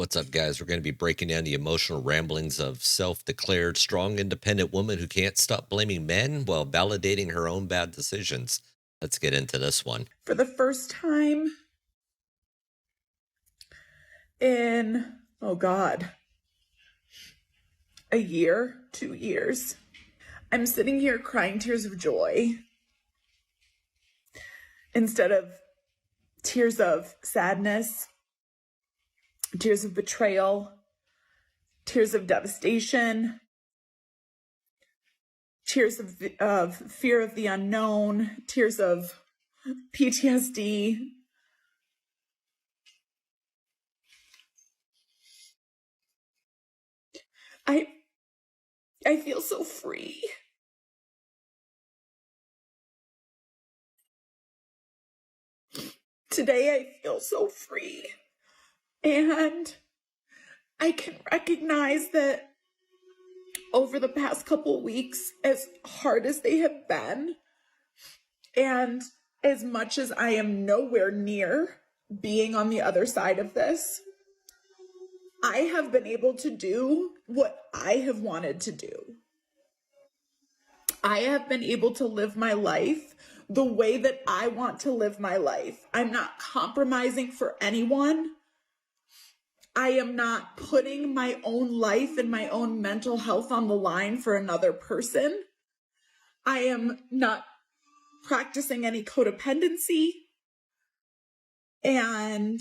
What's up, guys? We're going to be breaking down the emotional ramblings of self-declared strong, independent woman who can't stop blaming men while validating her own bad decisions. Let's get into this one. For the first time in, oh God, a year, 2 years, I'm sitting here crying tears of joy instead of tears of sadness, tears of betrayal, tears of devastation, tears of fear of the unknown, tears of PTSD. I feel so free. Today I feel so free. And I can recognize that over the past couple weeks, as hard as they have been, and as much as I am nowhere near being on the other side of this, I have been able to do what I have wanted to do. I have been able to live my life the way that I want to live my life. I'm not compromising for anyone. I am not putting my own life and my own mental health on the line for another person. I am not practicing any codependency. And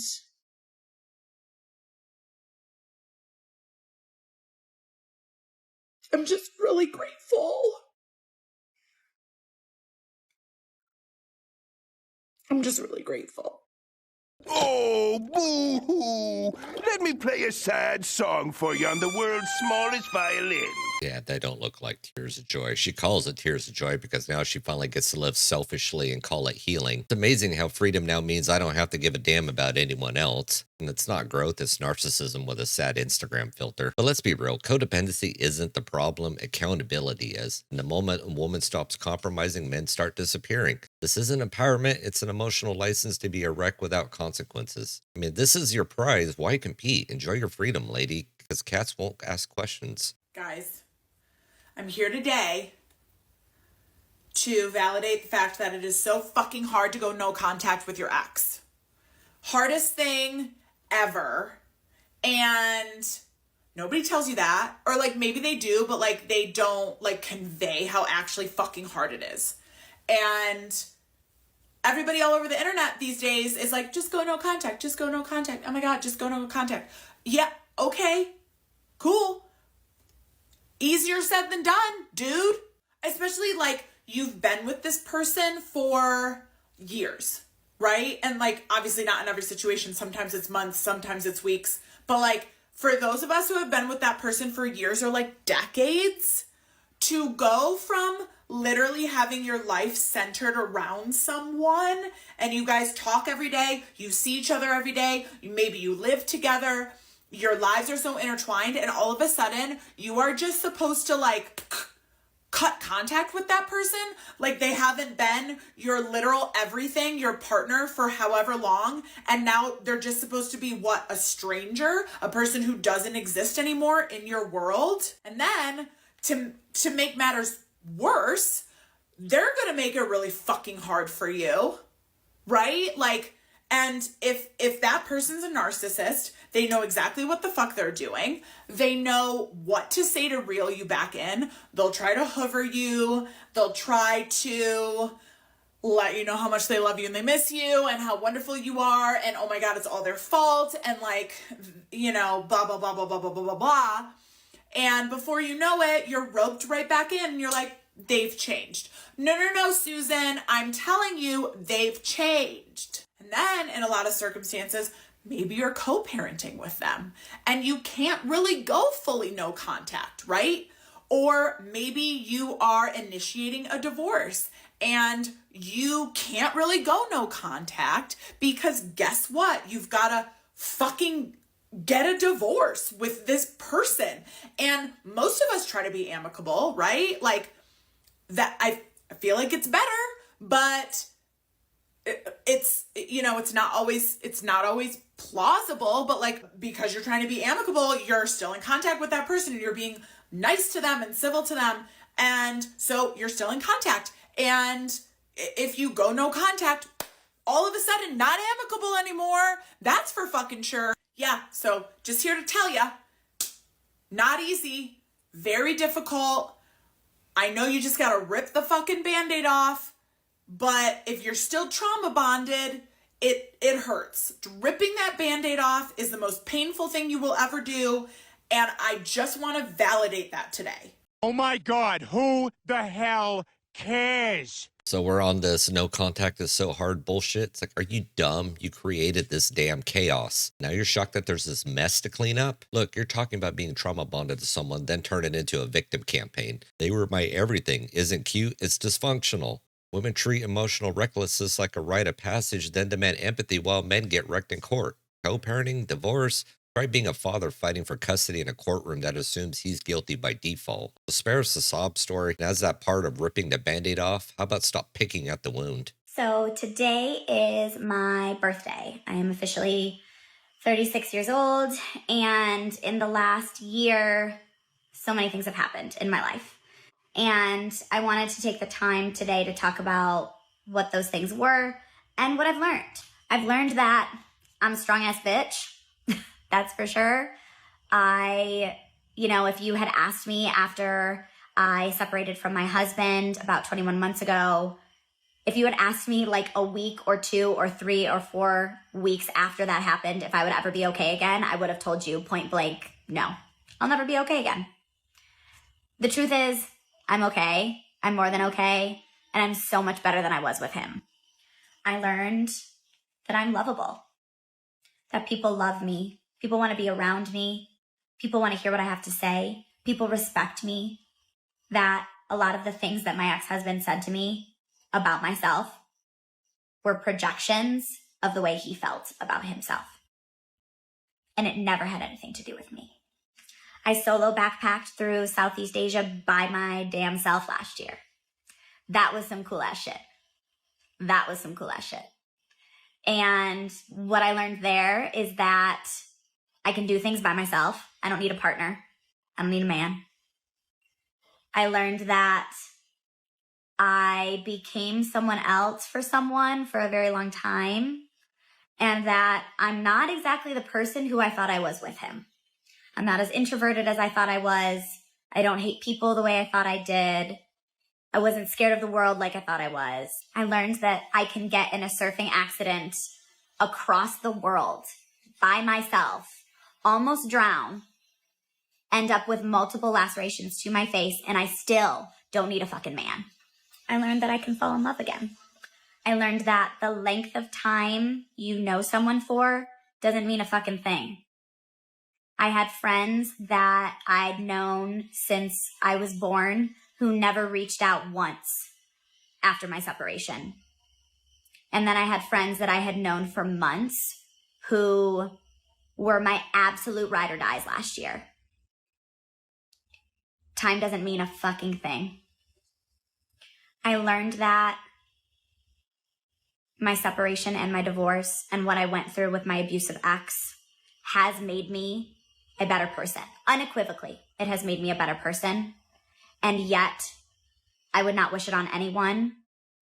I'm just really grateful. I'm just really grateful. Oh, boo-hoo! Let me play a sad song for you on the world's smallest violin. Yeah, they don't look like tears of joy. She calls it tears of joy because now she finally gets to live selfishly and call it healing. It's amazing how freedom now means I don't have to give a damn about anyone else. And it's not growth, it's narcissism with a sad Instagram filter. But let's be real, codependency isn't the problem, accountability is. And the moment a woman stops compromising, men start disappearing. This isn't empowerment, it's an emotional license to be a wreck without consequences. I mean, this is your prize, why compete? Enjoy your freedom, lady, because cats won't ask questions. Guys, I'm here today to validate the fact that it is so fucking hard to go no contact with your ex. Hardest thing ever. And nobody tells you that. Or like maybe they do, but like they don't like convey how actually fucking hard it is. And everybody all over the internet these days is like, just go no contact, just go no contact. Oh my God, just go no contact. Yeah, okay, cool. Easier said than done, dude. Especially like you've been with this person for years, right? And like obviously not in every situation. Sometimes it's months, sometimes it's weeks. But like for those of us who have been with that person for years or like decades, to go from literally having your life centered around someone and you guys talk every day, you see each other every day, maybe you live together, your lives are so intertwined, and all of a sudden you are just supposed to like cut contact with that person like they haven't been your literal everything, your partner for however long, and now they're just supposed to be what? A stranger, a person who doesn't exist anymore in your world. And then to make matters worse, they're gonna make it really fucking hard for you, right? Like, and if that person's a narcissist, they know exactly what the fuck they're doing. They know what to say to reel you back in. They'll try to hover you. They'll try to let you know how much they love you and they miss you and how wonderful you are. And oh my God, it's all their fault. And like, you know, blah, blah, blah, blah, blah, blah, blah, blah, blah. And before you know it, you're roped right back in and you're like, they've changed. No, Susan, I'm telling you, they've changed. And then in a lot of circumstances, maybe you're co-parenting with them and you can't really go fully no contact, right? Or maybe you are initiating a divorce and you can't really go no contact because guess what? You've got to fucking get a divorce with this person. And most of us try to be amicable, right? Like that, I feel like it's better, but it's, you know, it's not always plausible, but like, because you're trying to be amicable, you're still in contact with that person and you're being nice to them and civil to them. And so you're still in contact. And if you go no contact, all of a sudden not amicable anymore. That's for fucking sure. Yeah, so just here to tell ya, not easy, very difficult. I know you just gotta rip the fucking Band-Aid off, but if you're still trauma bonded, it hurts. Ripping that Band-Aid off is the most painful thing you will ever do, and I just want to validate that today. Oh my God, who the hell cares? So we're on this no contact is so hard bullshit. It's like, are you dumb? You created this damn chaos. Now you're shocked that there's this mess to clean up? Look, you're talking about being trauma bonded to someone, then turn it into a victim campaign. They were my everything. Isn't cute, it's dysfunctional. Women treat emotional recklessness like a rite of passage, then demand empathy while men get wrecked in court. Co-parenting, divorce, try being a father fighting for custody in a courtroom that assumes he's guilty by default. So spare us the sob story. And as that part of ripping the Band-Aid off, how about stop picking at the wound? So today is my birthday. I am officially 36 years old, and in the last year, so many things have happened in my life. And I wanted to take the time today to talk about what those things were and what I've learned. I've learned that I'm a strong-ass bitch. That's for sure. If you had asked me after I separated from my husband about 21 months ago, if you had asked me like a week or 2 or 3 or 4 weeks after that happened, if I would ever be okay again, I would have told you point blank, no, I'll never be okay again. The truth is, I'm okay. I'm more than okay. And I'm so much better than I was with him. I learned that I'm lovable, that people love me. People want to be around me. People want to hear what I have to say. People respect me. That a lot of the things that my ex-husband said to me about myself were projections of the way he felt about himself. And it never had anything to do with me. I solo backpacked through Southeast Asia by my damn self last year. That was some cool ass shit. And what I learned there is that I can do things by myself. I don't need a partner. I don't need a man. I learned that I became someone else for someone for a very long time, and that I'm not exactly the person who I thought I was with him. I'm not as introverted as I thought I was. I don't hate people the way I thought I did. I wasn't scared of the world like I thought I was. I learned that I can get in a surfing accident across the world by myself, almost drown, end up with multiple lacerations to my face, and I still don't need a fucking man. I learned that I can fall in love again. I learned that the length of time you know someone for doesn't mean a fucking thing. I had friends that I'd known since I was born who never reached out once after my separation. And then I had friends that I had known for months who were my absolute ride or dies last year. Time doesn't mean a fucking thing. I learned that my separation and my divorce and what I went through with my abusive ex has made me a better person. Unequivocally, it has made me a better person. And yet, I would not wish it on anyone.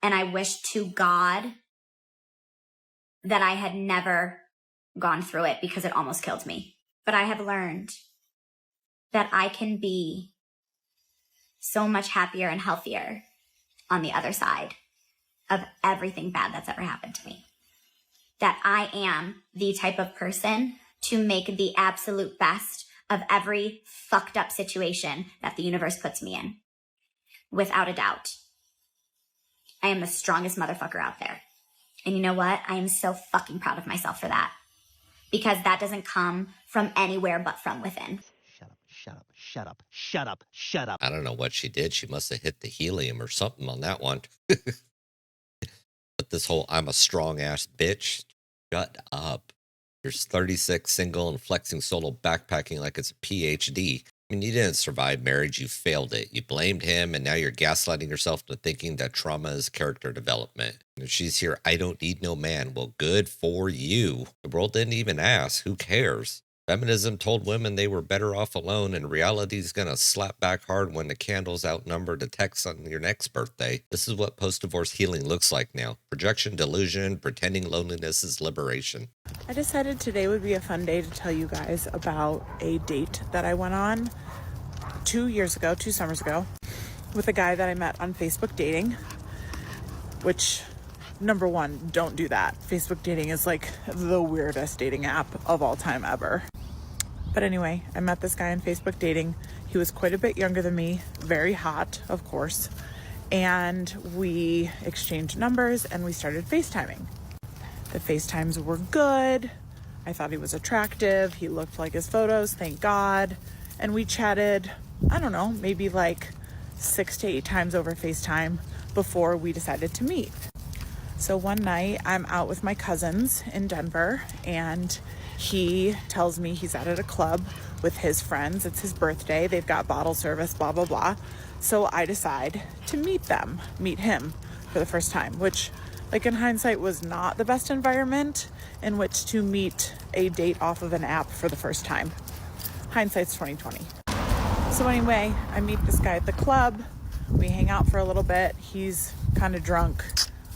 And I wish to God that I had never gone through it because it almost killed me. But I have learned that I can be so much happier and healthier on the other side of everything bad that's ever happened to me. That I am the type of person to make the absolute best of every fucked up situation that the universe puts me in. Without a doubt. I am the strongest motherfucker out there. And you know what? I am so fucking proud of myself for that. Because that doesn't come from anywhere but from within. Shut up. I don't know what she did. She must have hit the helium or something on that one. But this whole I'm a strong ass bitch, shut up. You're 36, single, and flexing solo backpacking like it's a PhD. I mean, you didn't survive marriage, you failed it. You blamed him, and now you're gaslighting yourself into thinking that trauma is character development. And she's here, I don't need no man. Well, good for you. The world didn't even ask. Who cares? Feminism told women they were better off alone, and reality's gonna slap back hard when the candles outnumber the texts on your next birthday. This is what post-divorce healing looks like now. Projection, delusion, pretending loneliness is liberation. I decided today would be a fun day to tell you guys about a date that I went on 2 summers ago, with a guy that I met on Facebook dating, which, number one, don't do that. Facebook dating is like the weirdest dating app of all time ever. But anyway, I met this guy on Facebook dating. He was quite a bit younger than me, very hot, of course. And we exchanged numbers and we started FaceTiming. The FaceTimes were good. I thought he was attractive. He looked like his photos, thank God. And we chatted, I don't know, maybe like 6 to 8 times over FaceTime before we decided to meet. So one night I'm out with my cousins in Denver, and he tells me he's out at a club with his friends. It's his birthday. They've got bottle service, blah, blah, blah. So I decide to meet him for the first time, which, like, in hindsight, was not the best environment in which to meet a date off of an app for the first time. Hindsight's 2020. So anyway, I meet this guy at the club. We hang out for a little bit. He's kind of drunk.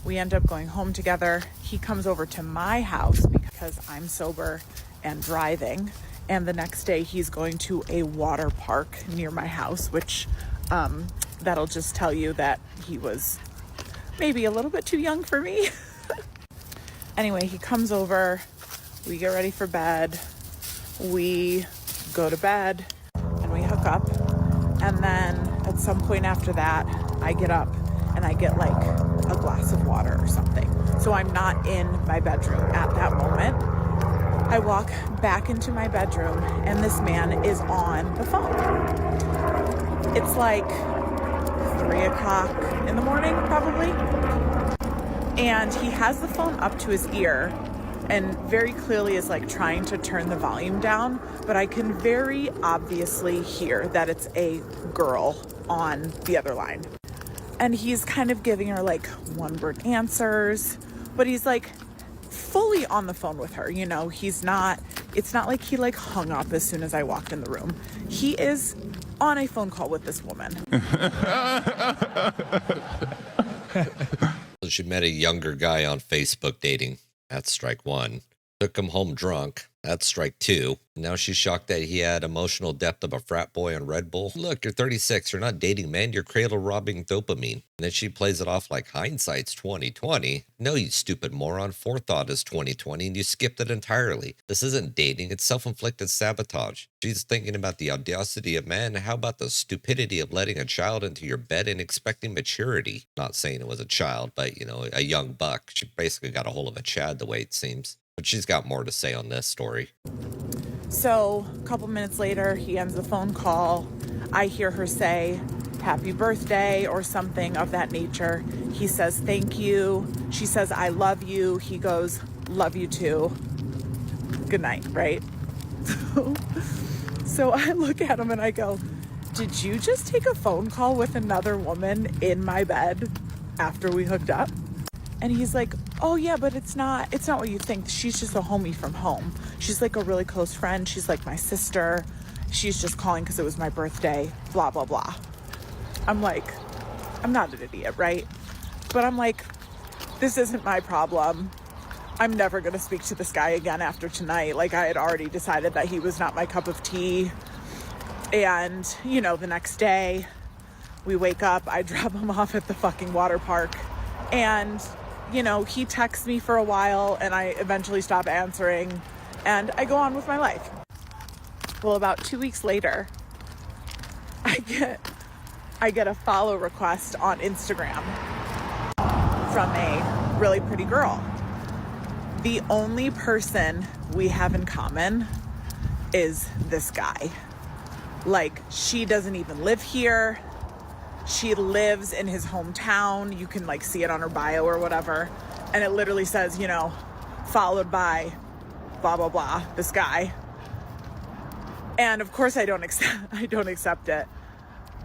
We end up going home together. He comes over to my house because I'm sober and driving. And the next day he's going to a water park near my house, which that'll just tell you that he was maybe a little bit too young for me. Anyway, he comes over. We get ready for bed. We go to bed and we hook up. And then at some point after that, I get up and I get like a glass of water or something. So I'm not in my bedroom at that moment. I walk back into my bedroom and this man is on the phone. It's like 3 o'clock in the morning, probably. And he has the phone up to his ear and very clearly is like trying to turn the volume down, but I can very obviously hear that it's a girl on the other line. And he's kind of giving her like one-word answers, but he's like fully on the phone with her. You know, it's not like he like hung up as soon as I walked in the room. He is on a phone call with this woman. She met a younger guy on Facebook dating. That's strike one. Took him home drunk. That's strike two. Now she's shocked that he had emotional depth of a frat boy on Red Bull. Look, you're 36. You're not dating men. You're cradle robbing dopamine. And then she plays it off like hindsight's 2020. No, you stupid moron. Forethought is 2020 and you skipped it entirely. This isn't dating. It's self-inflicted sabotage. She's thinking about the audacity of men. How about the stupidity of letting a child into your bed and expecting maturity? Not saying it was a child, but, you know, a young buck. She basically got a hold of a Chad the way it seems. But she's got more to say on this story. So a couple minutes later, he ends the phone call. I hear her say, happy birthday or something of that nature. He says, thank you. She says, I love you. He goes, love you too. Good night, right? So I look at him and I go, did you just take a phone call with another woman in my bed after we hooked up? And he's like, oh yeah, but it's not what you think. She's just a homie from home. She's like a really close friend. She's like my sister. She's just calling because it was my birthday, blah, blah, blah. I'm like, I'm not an idiot, right? But I'm like, this isn't my problem. I'm never going to speak to this guy again after tonight. Like, I had already decided that he was not my cup of tea. And, you know, the next day we wake up, I drop him off at the fucking water park. And, you know, he texts me for a while and I eventually stop answering and I go on with my life. Well, about 2 weeks later, I get a follow request on Instagram from a really pretty girl. The only person we have in common is this guy. Like, she doesn't even live here. She lives in his hometown. You can like see it on her bio or whatever. And it literally says, you know, followed by blah, blah, blah, this guy. And of course I don't accept it.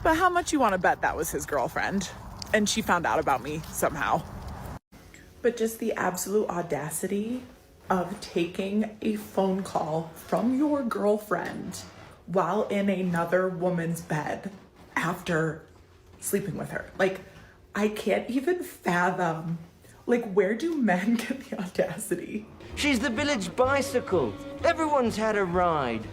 But how much you want to bet that was his girlfriend? And she found out about me somehow. But just the absolute audacity of taking a phone call from your girlfriend while in another woman's bed after sleeping with her. Like, I can't even fathom, like, where do men get the audacity? She's the village bicycle. Everyone's had a ride.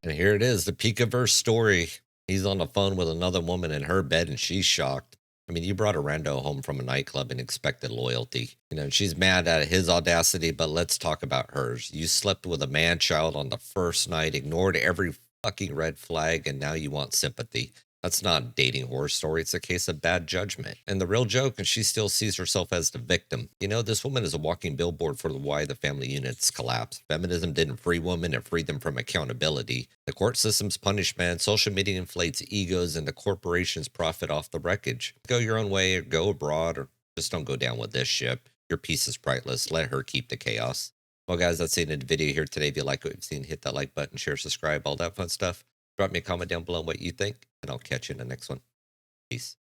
And here it is, the peak of her story. He's on the phone with another woman in her bed and she's shocked. I mean, you brought a rando home from a nightclub and expected loyalty. You know, she's mad at his audacity, but let's talk about hers. You slept with a man-child on the first night, ignored every fucking red flag, and now you want sympathy. That's not a dating horror story. It's a case of bad judgment. And the real joke is she still sees herself as the victim. You know, this woman is a walking billboard for why the family units collapsed. Feminism didn't free women, it freed them from accountability. The court system's punish men, social media inflates egos, and the corporations profit off the wreckage. Go your own way, or go abroad, or just don't go down with this ship. Your piece is priceless. Let her keep the chaos. Well, guys, that's the end of the video here today. If you like what you've seen, hit that like button, share, subscribe, all that fun stuff. Drop me a comment down below what you think, and I'll catch you in the next one. Peace.